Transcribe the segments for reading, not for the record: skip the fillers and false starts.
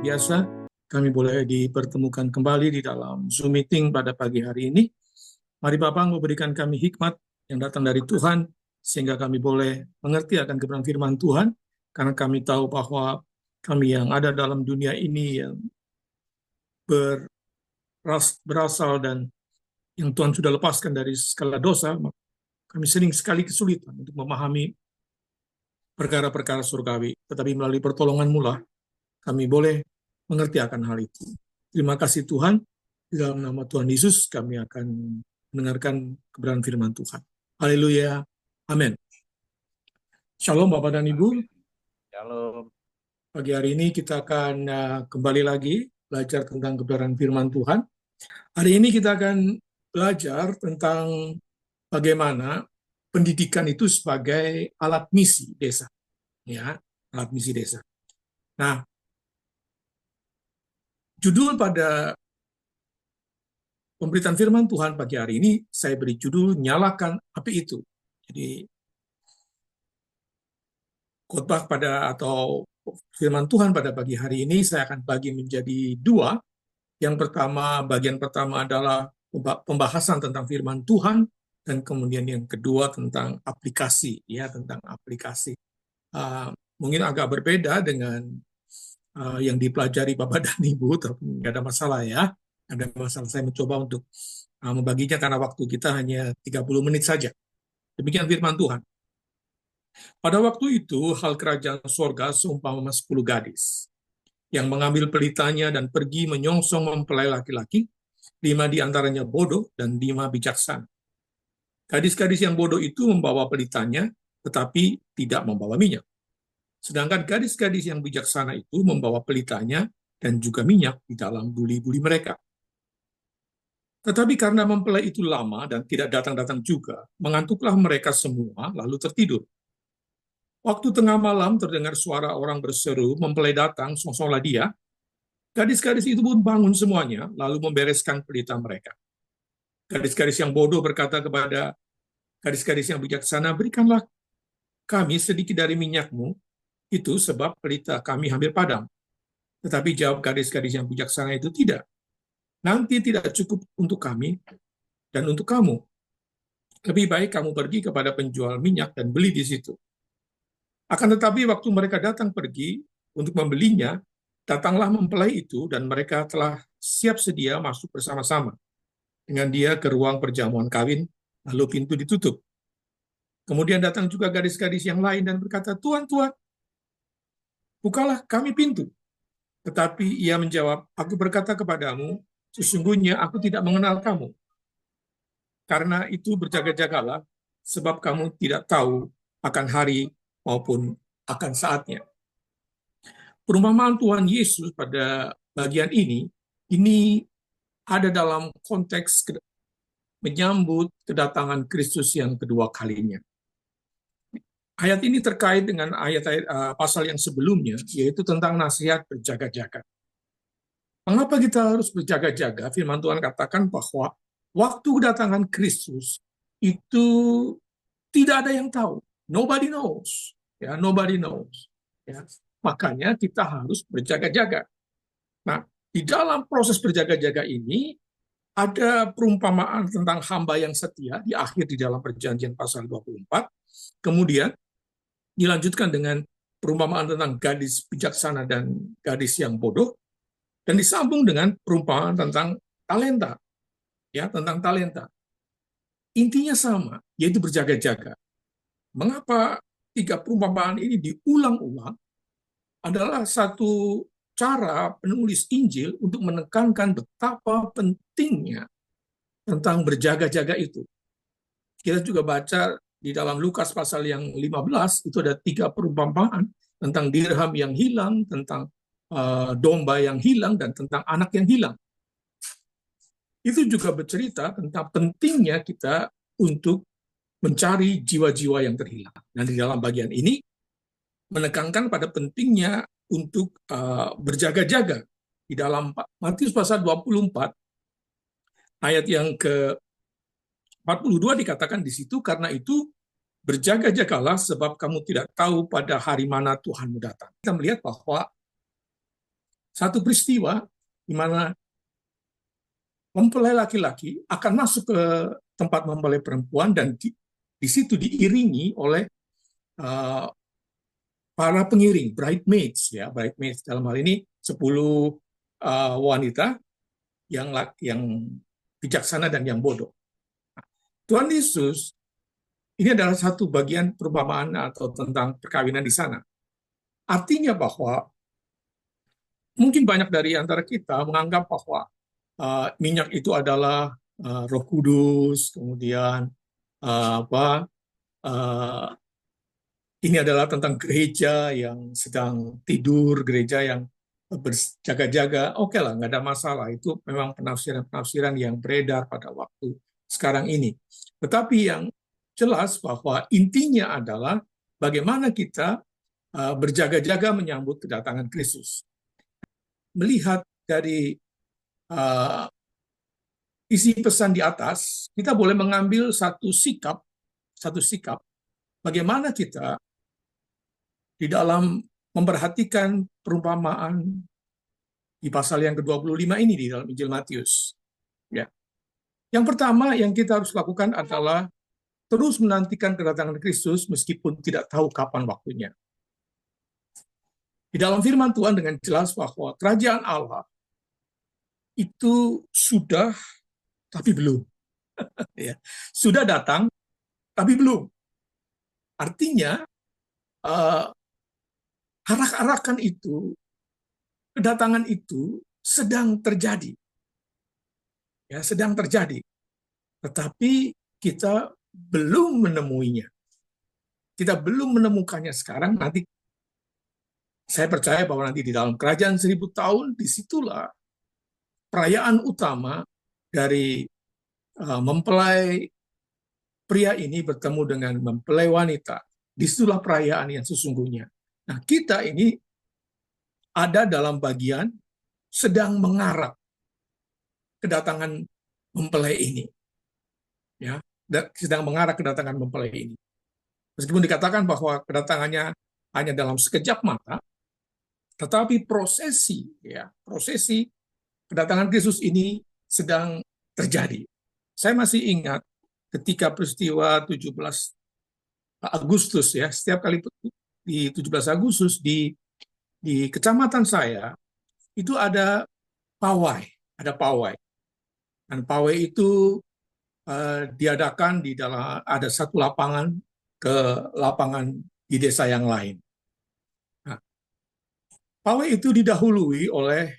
biasa, kami boleh dipertemukan kembali di dalam Zoom meeting pada pagi hari ini. Mari Bapak memberikan kami hikmat yang datang dari Tuhan, sehingga kami boleh mengerti akan kebenaran firman Tuhan, karena kami tahu bahwa kami yang ada dalam dunia ini yang berasal dan yang Tuhan sudah lepaskan dari segala dosa, kami sering sekali kesulitan untuk memahami perkara-perkara surgawi. Tetapi melalui pertolongan-Mu lah, kami boleh mengerti akan hal itu. Terima kasih Tuhan. Di dalam nama Tuhan Yesus kami akan mendengarkan kebenaran firman Tuhan. Haleluya. Amin. Shalom Bapak dan Ibu. Shalom. Pagi hari ini kita akan kembali lagi belajar tentang kebenaran firman Tuhan. Hari ini kita akan belajar tentang bagaimana pendidikan itu sebagai alat misi desa. Ya, alat misi desa. Nah, judul pada pemberitaan firman Tuhan pagi hari ini saya beri judul Nyalakan Api Itu. Jadi khotbah atau firman Tuhan pada pagi hari ini saya akan bagi menjadi dua. Yang pertama, bagian pertama adalah pembahasan tentang firman Tuhan, dan kemudian yang kedua tentang aplikasi, ya, tentang aplikasi. Mungkin agak berbeda dengan yang dipelajari Bapak dan Ibu, tapi nggak ada masalah ya. Ada masalah, saya mencoba untuk membaginya karena waktu kita hanya 30 menit saja. Demikian firman Tuhan. Pada waktu itu, hal kerajaan sorga seumpama 10 gadis yang mengambil pelitanya dan pergi menyongsong mempelai laki-laki, 5 di antaranya bodoh dan 5 bijaksana. Gadis-gadis yang bodoh itu membawa pelitanya, tetapi tidak membawa minyak. Sedangkan gadis-gadis yang bijaksana itu membawa pelitanya dan juga minyak di dalam buli-buli mereka. Tetapi karena mempelai itu lama dan tidak datang-datang juga, mengantuklah mereka semua lalu tertidur. Waktu tengah malam terdengar suara orang berseru, mempelai datang, songsonglah dia. Gadis-gadis itu pun bangun semuanya, lalu membereskan pelita mereka. Gadis-gadis yang bodoh berkata kepada gadis-gadis yang bijaksana, berikanlah kami sedikit dari minyakmu, itu sebab pelita kami hampir padam. Tetapi jawab gadis-gadis yang bijaksana itu, tidak. Nanti tidak cukup untuk kami dan untuk kamu. Lebih baik kamu pergi kepada penjual minyak dan beli di situ. Akan tetapi waktu mereka datang pergi untuk membelinya, datanglah mempelai itu dan mereka telah siap sedia masuk bersama-sama dengan dia ke ruang perjamuan kawin, lalu pintu ditutup. Kemudian datang juga gadis-gadis yang lain dan berkata, Tuan, Tuan, bukalah kami pintu. Tetapi ia menjawab, aku berkata kepadamu, sesungguhnya aku tidak mengenal kamu. Karena itu berjaga-jagalah, sebab kamu tidak tahu akan hari maupun akan saatnya. Perumpamaan Tuhan Yesus pada bagian ini ada dalam konteks menyambut kedatangan Kristus yang kedua kalinya. Ayat ini terkait dengan ayat-ayat pasal yang sebelumnya, yaitu tentang nasihat berjaga-jaga. Mengapa kita harus berjaga-jaga? Firman Tuhan katakan bahwa waktu kedatangan Kristus itu tidak ada yang tahu. Nobody knows. Ya, nobody knows. Ya. Makanya kita harus berjaga-jaga. Nah, di dalam proses berjaga-jaga ini ada perumpamaan tentang hamba yang setia di akhir di dalam perjanjian pasal 24. Kemudian dilanjutkan dengan perumpamaan tentang gadis bijaksana dan gadis yang bodoh, dan disambung dengan perumpamaan tentang talenta. Ya, tentang talenta. Intinya sama, yaitu berjaga-jaga. Mengapa 3 perumpamaan ini diulang-ulang? Adalah satu cara penulis Injil untuk menekankan betapa pentingnya tentang berjaga-jaga itu. Kita juga baca di dalam Lukas pasal yang 15, itu ada 3 perumpamaan tentang dirham yang hilang, tentang domba yang hilang, dan tentang anak yang hilang. Itu juga bercerita tentang pentingnya kita untuk mencari jiwa-jiwa yang terhilang. Dan di dalam bagian ini menekankan pada pentingnya untuk berjaga-jaga. Di dalam Matius pasal 24, ayat yang ke-42 dikatakan di situ, karena itu berjaga-jagalah sebab kamu tidak tahu pada hari mana Tuhanmu datang. Kita melihat bahwa Satu peristiwa di mana mempelai laki-laki akan masuk ke tempat mempelai perempuan dan di situ diiringi oleh uh, para pengiring, bridesmaids ya, bridesmaids dalam hal ini 10 wanita yang bijaksana dan yang bodoh. Tuhan Yesus ini adalah satu bagian perumpamaan atau tentang perkawinan di sana. Artinya bahwa mungkin banyak dari antara kita menganggap bahwa minyak itu adalah Roh Kudus, kemudian apa ini adalah tentang gereja yang sedang tidur, gereja yang berjaga-jaga. Oke lah, nggak ada masalah. Itu memang penafsiran-penafsiran yang beredar pada waktu sekarang ini. Tetapi yang jelas bahwa intinya adalah bagaimana kita berjaga-jaga menyambut kedatangan Kristus. Melihat dari uh, isi pesan di atas, kita boleh mengambil satu sikap bagaimana kita di dalam memperhatikan perumpamaan di pasal yang ke-25 ini di dalam Injil Matius. Ya. Yang pertama yang kita harus lakukan adalah terus menantikan kedatangan Kristus meskipun tidak tahu kapan waktunya. Di dalam firman Tuhan dengan jelas bahwa kerajaan Allah itu sudah tapi belum. Ya. Sudah datang tapi belum. Artinya arak-arakan itu, kedatangan itu sedang terjadi. Ya, sedang terjadi. Tetapi kita belum menemuinya. Kita belum menemukannya sekarang, nanti saya percaya bahwa nanti di dalam kerajaan 1000 tahun, disitulah perayaan utama dari mempelai pria ini bertemu dengan mempelai wanita. Disitulah perayaan yang sesungguhnya. Nah, kita ini ada dalam bagian sedang mengarap kedatangan mempelai ini. Ya, sedang mengarah kedatangan mempelai ini. Meskipun dikatakan bahwa kedatangannya hanya dalam sekejap mata, tetapi prosesi kedatangan Kristus ini sedang terjadi. Saya masih ingat ketika peristiwa 17 Agustus ya, setiap kali di 17 Agustus di kecamatan saya itu ada pawai. Dan pawai itu diadakan di dalam ada satu lapangan ke lapangan di desa yang lain. Nah, pawai itu didahului oleh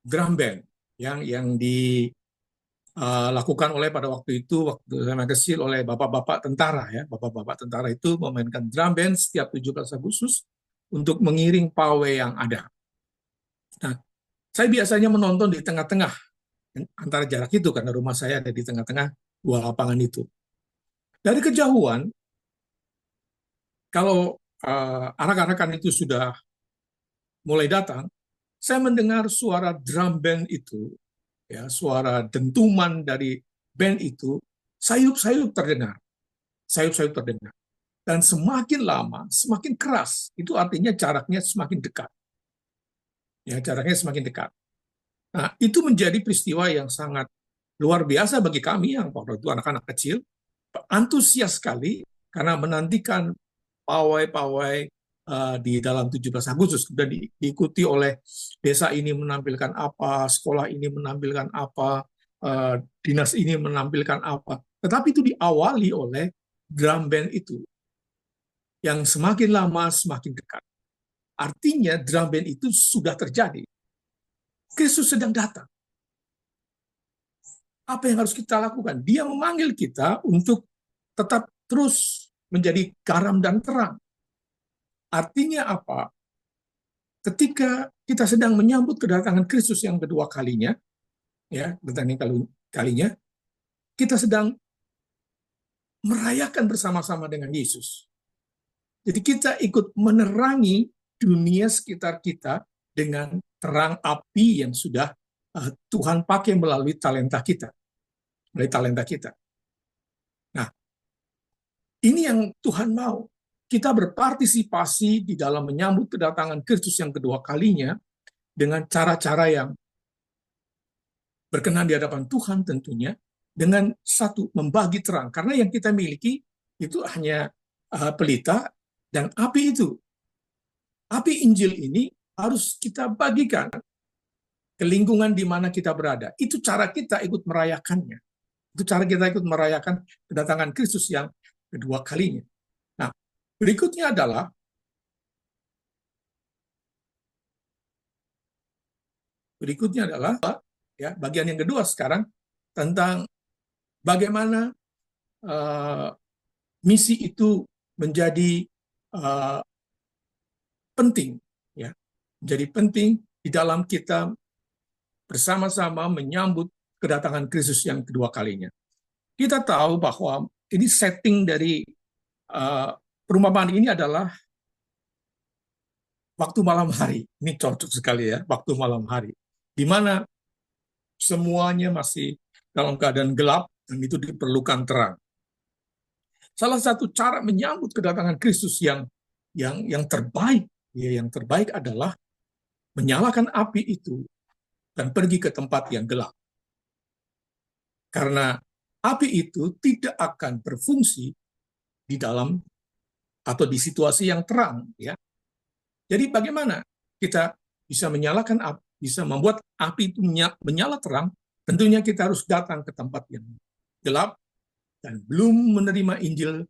drum band yang dilakukan oleh pada waktu itu waktu saya kecil oleh bapak-bapak tentara ya. Bapak-bapak tentara itu memainkan drum band setiap 17 Agustus untuk mengiring pawai yang ada. Nah, saya biasanya menonton di tengah-tengah antara jarak itu karena rumah saya ada di tengah-tengah dua lapangan itu. Dari kejauhan, kalau anak-anakan itu sudah mulai datang, saya mendengar suara drum band itu, ya, suara dentuman dari band itu, sayup-sayup terdengar. Sayup-sayup terdengar. Dan semakin lama, semakin keras. Itu artinya jaraknya semakin dekat. Ya, jaraknya semakin dekat. Nah, itu menjadi peristiwa yang sangat luar biasa bagi kami yang waktu itu anak-anak kecil, antusias sekali karena menantikan pawai-pawai di dalam 17 Agustus. Kemudian diikuti oleh desa ini menampilkan apa, sekolah ini menampilkan apa, dinas ini menampilkan apa. Tetapi itu diawali oleh drum band itu yang semakin lama semakin dekat. Artinya drum band itu sudah terjadi. Kristus sedang datang. Apa yang harus kita lakukan? Dia memanggil kita untuk tetap terus menjadi garam dan terang. Artinya apa? Ketika kita sedang menyambut kedatangan Kristus yang kedua kalinya, ya, kedatangan kalinya, kita sedang merayakan bersama-sama dengan Yesus. Jadi kita ikut menerangi dunia sekitar kita dengan terang api yang sudah Tuhan pakai melalui talenta kita. Nah, ini yang Tuhan mau. Kita berpartisipasi di dalam menyambut kedatangan Kristus yang kedua kalinya dengan cara-cara yang berkenan di hadapan Tuhan tentunya, dengan satu, membagi terang. Karena yang kita miliki itu hanya pelita dan api itu. Api Injil ini harus kita bagikan ke lingkungan di mana kita berada. Itu cara kita ikut merayakannya. Itu cara kita ikut merayakan kedatangan Kristus yang kedua kalinya. Nah, berikutnya adalah ya, bagian yang kedua sekarang tentang bagaimana uh, misi itu menjadi uh, penting, ya, menjadi penting di dalam kita bersama-sama menyambut kedatangan Kristus yang kedua kalinya. Kita tahu bahwa ini setting dari uh, perumpamaan ini adalah waktu malam hari. Ini cocok sekali ya, waktu malam hari, di mana semuanya masih dalam keadaan gelap dan itu diperlukan terang. Salah satu cara menyambut kedatangan Kristus yang terbaik, ya, yang terbaik adalah menyalakan api itu dan pergi ke tempat yang gelap. Karena api itu tidak akan berfungsi di dalam atau di situasi yang terang, ya. Jadi bagaimana kita bisa menyalakan api, bisa membuat api itu menyala terang? Tentunya kita harus datang ke tempat yang gelap dan belum menerima Injil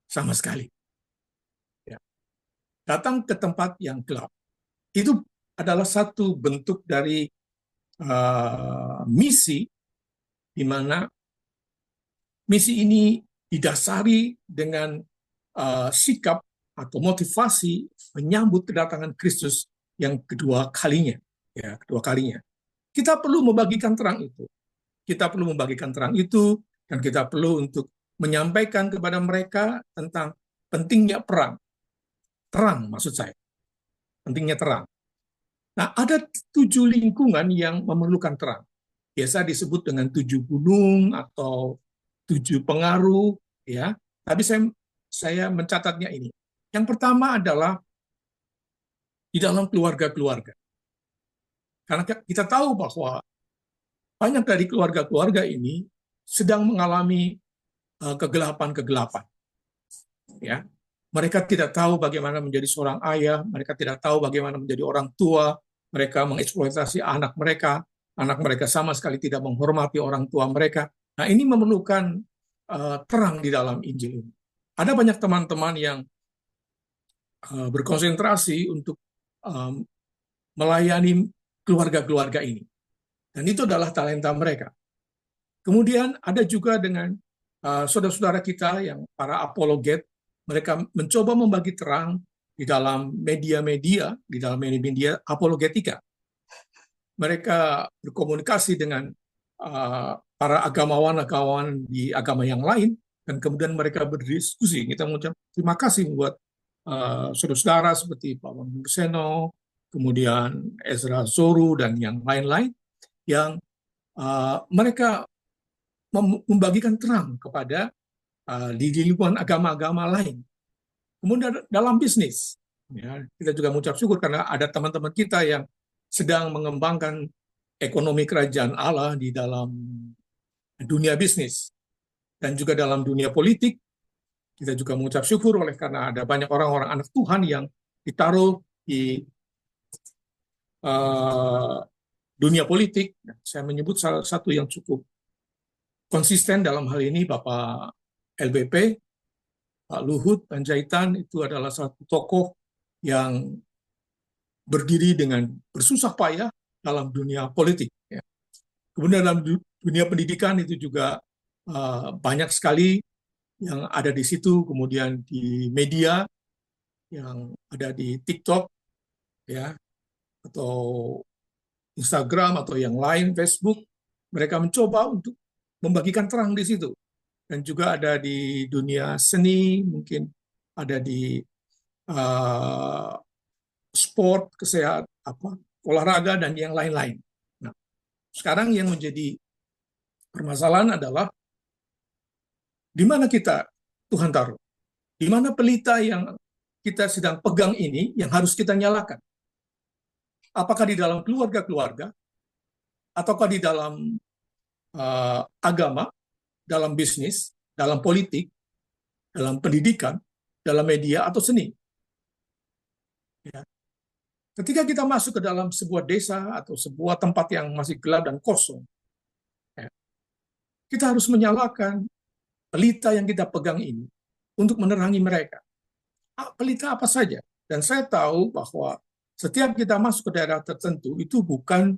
sama sekali. Ya. Datang ke tempat yang gelap itu adalah satu bentuk dari misi, di mana misi ini didasari dengan sikap atau motivasi menyambut kedatangan Kristus yang kedua kalinya. Ya, kedua kalinya. Kita perlu membagikan terang itu. Kita perlu membagikan terang itu, dan kita perlu untuk menyampaikan kepada mereka tentang pentingnya perang. Terang maksud saya. Pentingnya terang. Nah, ada 7 lingkungan yang memerlukan terang. Biasa disebut dengan 7 gunung atau 7 pengaruh, ya. Tapi saya mencatatnya ini. Yang pertama adalah di dalam keluarga-keluarga. Karena kita tahu bahwa banyak dari keluarga-keluarga ini sedang mengalami kegelapan-kegelapan. Ya, mereka tidak tahu bagaimana menjadi seorang ayah, mereka tidak tahu bagaimana menjadi orang tua, mereka mengeksploitasi anak mereka sama sekali tidak menghormati orang tua mereka. Nah, ini memerlukan terang di dalam Injil ini. Ada banyak teman-teman yang berkonsentrasi untuk melayani keluarga-keluarga ini. Dan itu adalah talenta mereka. Kemudian ada juga dengan saudara-saudara kita yang para apologet, mereka mencoba membagi terang di dalam media apologetika. Mereka berkomunikasi dengan para agamawan-agamawan di agama yang lain, dan kemudian mereka berdiskusi. Kita mengucap terima kasih buat saudara-saudara seperti Pak Wang Seno, kemudian Ezra Zoru, dan yang lain-lain, yang mereka membagikan terang kepada di lingkungan agama-agama lain. Kemudian dalam bisnis, ya, kita juga mengucap syukur karena ada teman-teman kita yang sedang mengembangkan ekonomi kerajaan Allah di dalam dunia bisnis dan juga dalam dunia politik. Kita juga mengucap syukur oleh karena ada banyak orang-orang anak Tuhan yang ditaruh di dunia politik. Saya menyebut salah satu yang cukup konsisten dalam hal ini Bapak LBP, Pak Luhut Panjaitan, itu adalah satu tokoh yang berdiri dengan bersusah payah dalam dunia politik. Ya. Kemudian dalam dunia pendidikan itu juga banyak sekali yang ada di situ. Kemudian di media yang ada di TikTok, ya, atau Instagram atau yang lain, Facebook, mereka mencoba untuk membagikan terang di situ. Dan juga ada di dunia seni, mungkin ada di sport, kesehatan, olahraga, dan yang lain-lain. Nah, sekarang yang menjadi permasalahan adalah di mana kita Tuhan taruh, di mana pelita yang kita sedang pegang ini yang harus kita nyalakan. Apakah di dalam keluarga-keluarga, ataukah di dalam agama, dalam bisnis, dalam politik, dalam pendidikan, dalam media, atau seni. Ya. Ketika kita masuk ke dalam sebuah desa atau sebuah tempat yang masih gelap dan kosong, ya, kita harus menyalakan pelita yang kita pegang ini untuk menerangi mereka. Pelita apa saja. Dan saya tahu bahwa setiap kita masuk ke daerah tertentu, itu bukan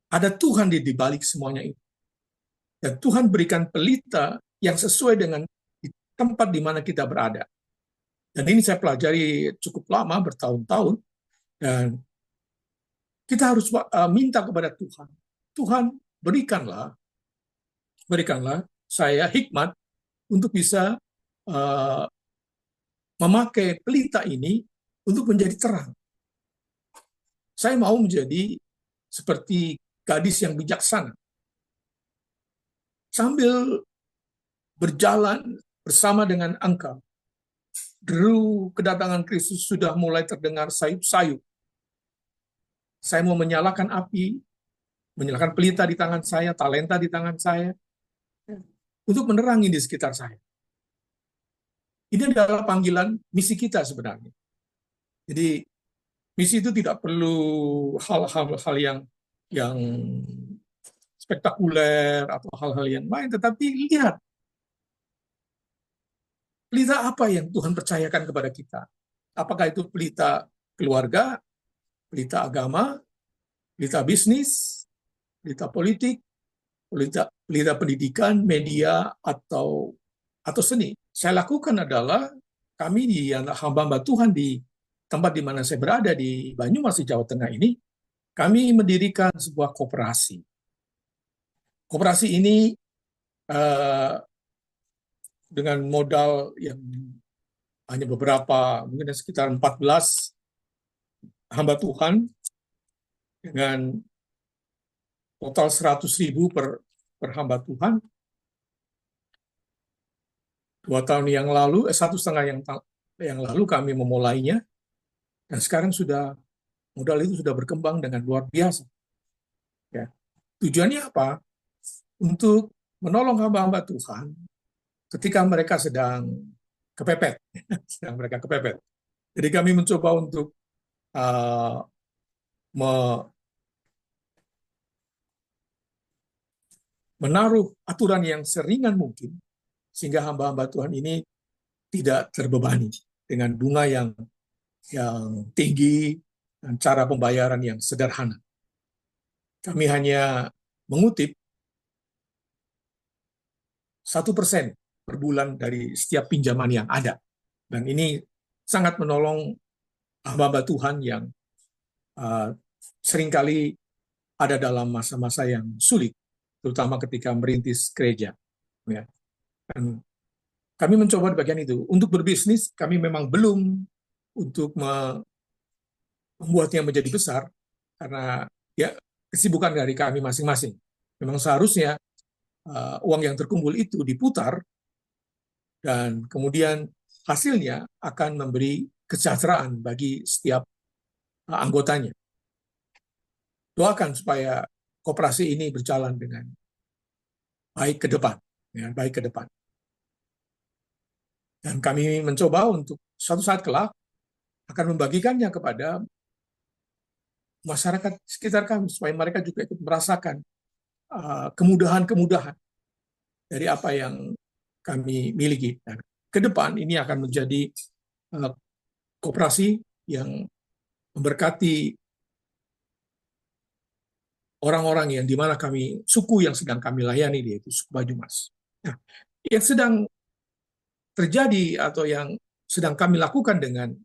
ada Tuhan di balik semuanya itu. Dan Tuhan berikan pelita yang sesuai dengan tempat di mana kita berada. Dan ini saya pelajari cukup lama, bertahun-tahun, dan kita harus minta kepada Tuhan. Tuhan, berikanlah saya hikmat untuk bisa uh, memakai pelita ini untuk menjadi terang. Saya mau menjadi seperti gadis yang bijaksana. Sambil berjalan bersama dengan engkau, deru kedatangan Kristus sudah mulai terdengar sayup-sayup. Saya mau menyalakan api, menyalakan pelita di tangan saya, talenta di tangan saya, untuk menerangi di sekitar saya. Ini adalah panggilan misi kita sebenarnya. Jadi misi itu tidak perlu hal-hal yang spektakuler atau hal-hal yang lain, tetapi lihat pelita apa yang Tuhan percayakan kepada kita. Apakah itu pelita keluarga, pelita agama, pelita bisnis, pelita politik, pelita pendidikan, media, atau seni. Saya lakukan adalah kami di hamba-hamba Tuhan di tempat di mana saya berada di Banyumas, Jawa Tengah ini, kami mendirikan sebuah koperasi. Koperasi ini dengan modal yang hanya beberapa, mungkin sekitar 14 hamba Tuhan, dengan total 100.000 per hamba Tuhan. 2 tahun yang lalu, 1,5 yang lalu kami memulainya, dan sekarang modal itu sudah berkembang dengan luar biasa. Ya. Tujuannya apa? Untuk menolong hamba-hamba Tuhan ketika mereka sedang kepepet, sedang mereka kepepet. Jadi kami mencoba untuk menaruh aturan yang seringan mungkin, sehingga hamba-hamba Tuhan ini tidak terbebani dengan bunga yang tinggi dan cara pembayaran yang sederhana. Kami hanya mengutip 1% per bulan dari setiap pinjaman yang ada. Dan ini sangat menolong hamba-hamba Tuhan yang seringkali ada dalam masa-masa yang sulit, terutama ketika merintis gereja. Ya. Dan kami mencoba di bagian itu. Untuk berbisnis, kami memang belum untuk membuatnya menjadi besar, karena ya kesibukan dari kami masing-masing. Memang seharusnya uang yang terkumpul itu diputar, dan kemudian hasilnya akan memberi kesejahteraan bagi setiap anggotanya. Doakan supaya koperasi ini berjalan dengan baik ke depan, ya, baik ke depan. Dan kami mencoba untuk suatu saat kelak akan membagikannya kepada masyarakat sekitar kami, supaya mereka juga ikut merasakan kemudahan-kemudahan dari apa yang kami miliki. Dan ke depan ini akan menjadi koperasi yang memberkati orang-orang yang dimana suku yang sedang kami layani, yaitu suku Banyumas. Nah, yang sedang terjadi atau yang sedang kami lakukan dengan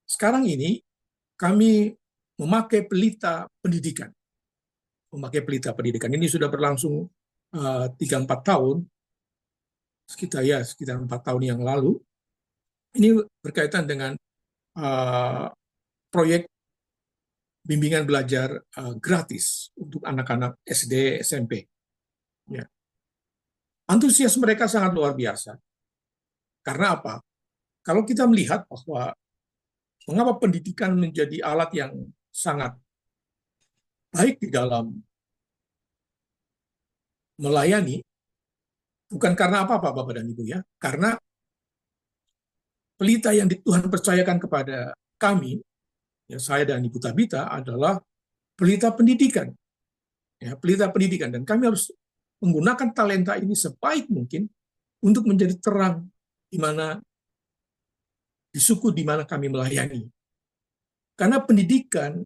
sekarang ini, kami memakai pelita pendidikan. Ini sudah berlangsung 3-4 tahun, sekitar 4 tahun yang lalu. Ini berkaitan dengan proyek bimbingan belajar gratis untuk anak-anak SD, SMP. Ya. Antusias mereka sangat luar biasa. Karena apa? Kalau kita melihat bahwa Mengapa pendidikan menjadi alat yang sangat baik di dalam melayani? Bukan karena apa-apa, Bapak dan Ibu ya. Karena pelita yang Tuhan percayakan kepada kami, ya saya dan Ibu Tabita adalah pelita pendidikan. Ya, pelita pendidikan. Dan kami harus menggunakan talenta ini sebaik mungkin untuk menjadi terang di mana di suku di mana kami melayani. Karena pendidikan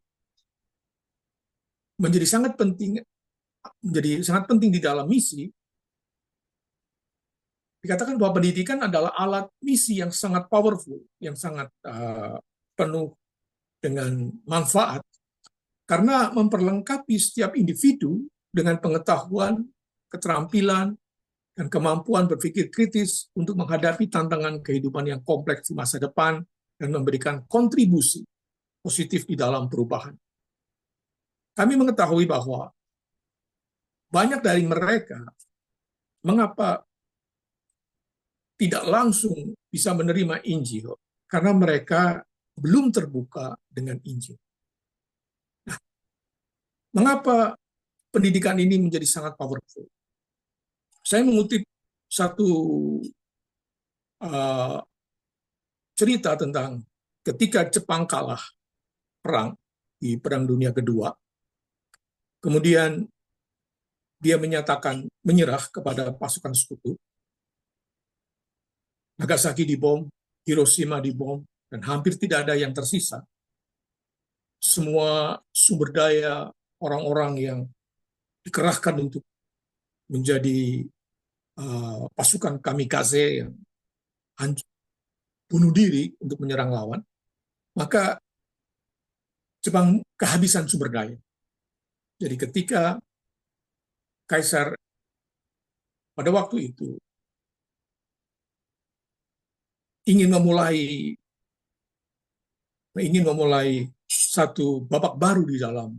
menjadi sangat penting di dalam misi. Dikatakan bahwa pendidikan adalah alat misi yang sangat powerful, yang sangat penuh dengan manfaat, karena memperlengkapi setiap individu dengan pengetahuan, keterampilan, dan kemampuan berpikir kritis untuk menghadapi tantangan kehidupan yang kompleks di masa depan dan memberikan kontribusi positif di dalam perubahan. Kami mengetahui bahwa banyak dari mereka mengapa tidak langsung bisa menerima Injil, karena mereka belum terbuka dengan Injil. Nah, mengapa pendidikan ini menjadi sangat powerful? Saya mengutip satu uh, cerita tentang ketika Jepang kalah perang di Perang Dunia Kedua, kemudian dia menyatakan menyerah kepada pasukan sekutu. Nagasaki dibom, Hiroshima dibom, dan hampir tidak ada yang tersisa. Semua sumber daya orang-orang yang dikerahkan untuk menjadi pasukan kamikaze yang bunuh diri untuk menyerang lawan, maka Jepang kehabisan sumber daya. Jadi ketika Kaisar pada waktu itu ingin memulai satu babak baru di dalam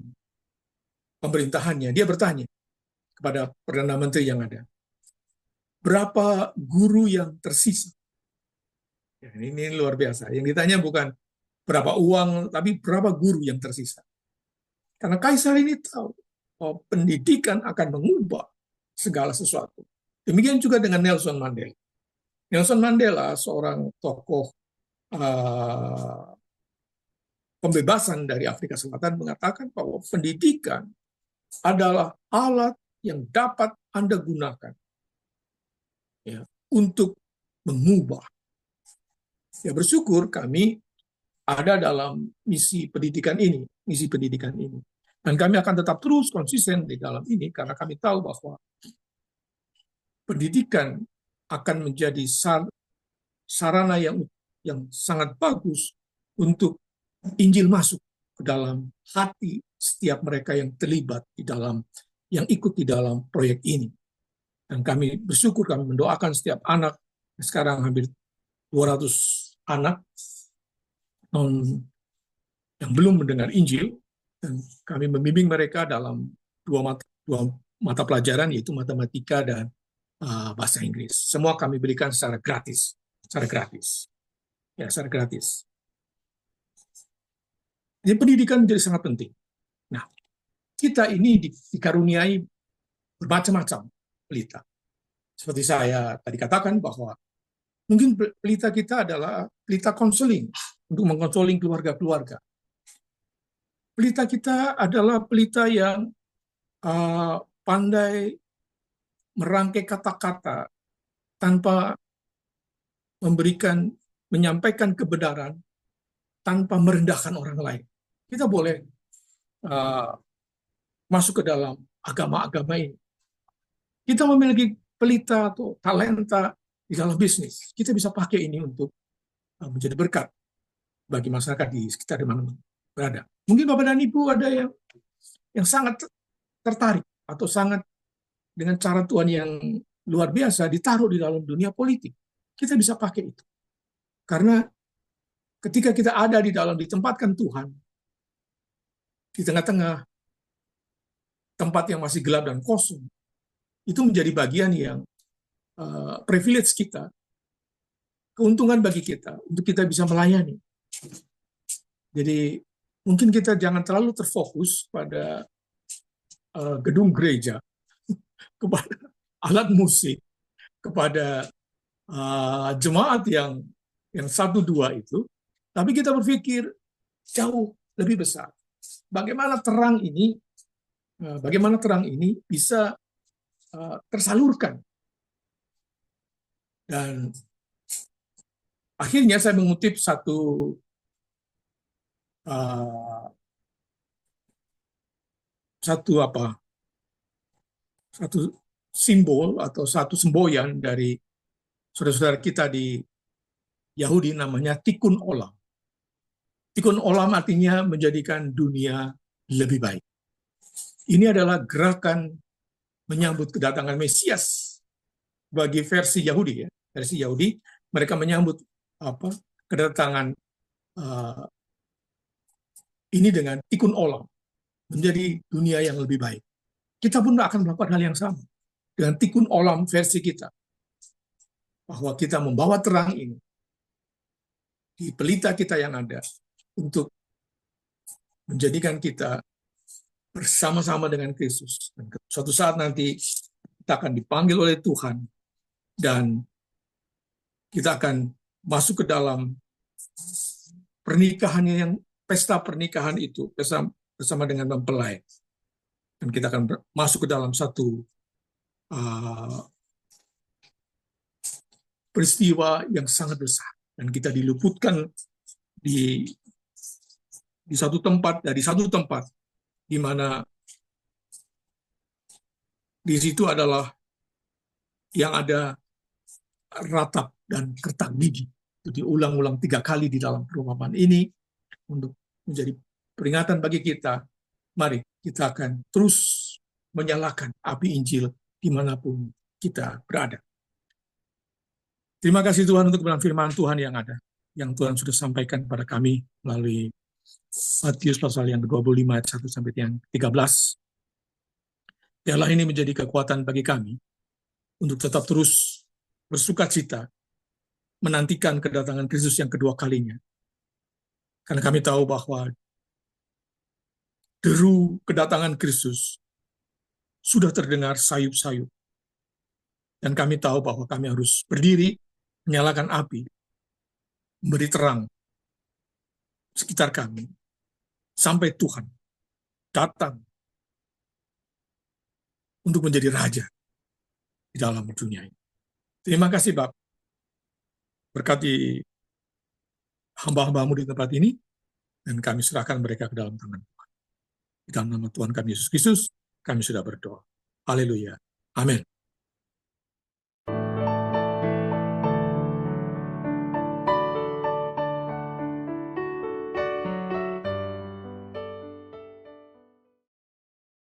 pemerintahannya, dia bertanya kepada Perdana Menteri yang ada, berapa guru yang tersisa? Ya, ini luar biasa. Yang ditanya bukan berapa uang, tapi berapa guru yang tersisa. Karena Kaisar ini tahu bahwa pendidikan akan mengubah segala sesuatu. Demikian juga dengan Nelson Mandela. Nelson Mandela, seorang tokoh pembebasan dari Afrika Selatan, mengatakan bahwa pendidikan adalah alat yang dapat Anda gunakan ya, untuk mengubah. Ya, bersyukur kami ada dalam misi pendidikan ini. Dan kami akan tetap terus konsisten di dalam ini karena kami tahu bahwa pendidikan akan menjadi sarana yang sangat bagus untuk Injil masuk ke dalam hati setiap mereka yang terlibat yang ikut di dalam proyek ini. Dan kami bersyukur, kami mendoakan setiap anak, sekarang hampir 200 anak yang belum mendengar Injil, dan kami membimbing mereka dalam dua mata pelajaran, yaitu matematika dan bahasa Inggris. Semua kami berikan secara gratis. Ya, secara gratis. Jadi pendidikan menjadi sangat penting. Nah, kita ini dikaruniai bermacam-macam pelita. Seperti saya tadi katakan bahwa mungkin pelita kita adalah pelita konseling untuk mengkonseling keluarga-keluarga. Pelita kita adalah pelita yang pandai merangkai kata-kata tanpa menyampaikan kebenaran tanpa merendahkan orang lain. Kita boleh masuk ke dalam agama-agama ini. Kita memiliki pelita atau talenta di dalam bisnis. Kita bisa pakai ini untuk menjadi berkat bagi masyarakat di sekitar di mana berada. Mungkin Bapak dan Ibu ada yang sangat tertarik atau sangat dengan cara Tuhan yang luar biasa ditaruh di dalam dunia politik. Kita bisa pakai itu. Karena ketika kita ada ditempatkan Tuhan di tengah-tengah tempat yang masih gelap dan kosong, itu menjadi bagian yang privilege kita, keuntungan bagi kita untuk kita bisa melayani. Jadi mungkin kita jangan terlalu terfokus pada gedung gereja, kepada alat musik, kepada jemaat yang satu dua itu, tapi kita berpikir jauh lebih besar. Bagaimana terang ini bisa tersalurkan. Dan akhirnya saya mengutip uh, satu simbol atau satu semboyan dari saudara-saudara kita di Yahudi, namanya tikkun olam. Tikkun olam artinya menjadikan dunia lebih baik. Ini adalah gerakan menyambut kedatangan Mesias bagi versi Yahudi, ya. Versi Yahudi, mereka menyambut kedatangan ini dengan tikkun olam, menjadi dunia yang lebih baik. Kita pun akan melakukan hal yang sama dengan tikkun olam versi kita, bahwa kita membawa terang ini di pelita kita yang ada untuk menjadikan kita bersama-sama dengan Kristus. Dan suatu saat nanti kita akan dipanggil oleh Tuhan dan kita akan masuk ke dalam pernikahan yang pesta pernikahan itu bersama dengan mempelai. Dan kita akan masuk ke dalam satu peristiwa yang sangat besar. Dan kita diluputkan dari satu tempat di mana di situ adalah yang ada ratap dan kertak gigi. Itu diulang-ulang 3 kali di dalam perumpamaan ini untuk menjadi peringatan bagi kita. Mari kita akan terus menyalakan api Injil dimanapun kita berada. Terima kasih Tuhan untuk firman Tuhan yang ada, yang Tuhan sudah sampaikan kepada kami melalui Matius pasal yang ke-25 ayat 1 sampai yang 13. Biarlah ini menjadi kekuatan bagi kami untuk tetap terus bersukacita menantikan kedatangan Kristus yang kedua kalinya. Karena kami tahu bahwa deru kedatangan Kristus sudah terdengar sayup-sayup. Dan kami tahu bahwa kami harus berdiri, menyalakan api, memberi terang sekitar kami, sampai Tuhan datang untuk menjadi raja di dalam dunia ini. Terima kasih Bapak. Berkati hamba-hambamu di tempat ini, dan kami serahkan mereka ke dalam tangan Tuhan. Di dalam nama Tuhan kami Yesus Kristus, kami sudah berdoa. Haleluya. Amin.